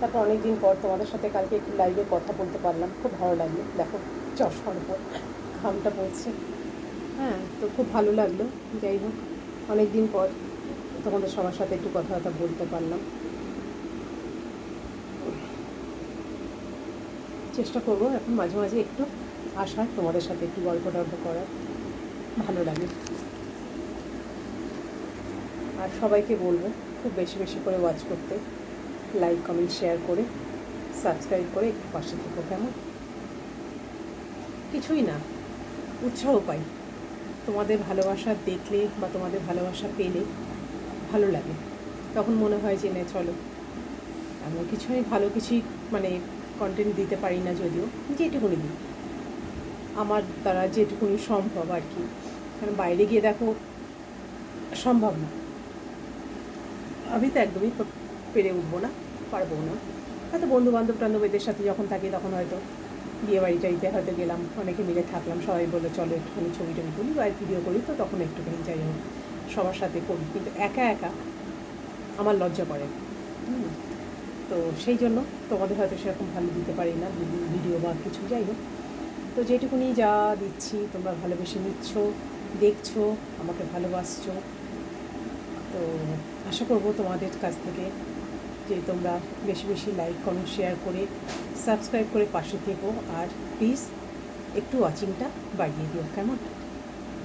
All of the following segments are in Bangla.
তারপর অনেক দিন পর তোমাদের সাথে কালকে একটু লাইভে কথা বলতে পারলাম, খুব ভালো লাগলো। দেখো চশমার উপর ঘামটা পড়ছে। হ্যাঁ, তো খুব ভালো লাগলো। যাই হোক, অনেক দিন পর তোমাদের সবার সাথে একটু কথাবার্তা বলতে পারলাম। চেষ্টা করবো এখন মাঝে মাঝে একটু আসার, তোমাদের সাথে একটু গল্প টল্প করার, ভালো লাগে। আর সবাইকে বলবো খুব বেশি বেশি করে ওয়াচ করতে, লাইক কমেন্ট শেয়ার করে সাবস্ক্রাইব করে একটু পাশে থেকো, কেমন? কিছুই না, উৎসাহ পাই তোমাদের ভালোবাসা দেখলে বা তোমাদের ভালোবাসা পেলে, ভালো লাগে। তখন মনে হয় যে না চলো, এমন কিছু আমি ভালো কিছুই মানে কন্টেন্ট দিতে পারি না, যদিও যেটুকুনি দিই আমার দ্বারা যেটুকুনি সম্ভব আর কি। কারণ বাইরে গিয়ে দেখো সম্ভব না, আমি তো একদমই পেরে উঠবো না, পারবো না। হয়তো বন্ধুবান্ধব টান্ধব সাথে যখন থাকি তখন হয়তো বিয়ে বাড়িটাইতে হয়তো গেলাম, অনেকে মিলে থাকলাম, সবাই বললো চলো একটুখানি ছবি টবি তুলি বা ভিডিও করি, তো তখন একটুখানি যাই হোক সবার সাথে করি। কিন্তু একা একা আমার লজ্জা করে। তো সেই জন্য তোমাদের হয়তো সেরকম ভালো দিতে পারি না ভিডিও বা কিছু, যাই হোক। তো যেটুকুনি যা দিচ্ছি তোমরা ভালোবেসে নিচ্ছ, দেখছো, আমাকে ভালোবাসছো। তো আশা করবো তোমাদের কাছ থেকে যে তোমরা বেশি বেশি লাইক কমেন্ট শেয়ার করে সাবস্ক্রাইব করে পাশে থেকো। আর প্লিজ একটু ওয়াচিংটা বাড়িয়ে দিও, কেমন?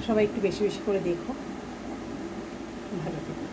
সবাই একটু বেশি বেশি করে দেখো, ভালো থেকো।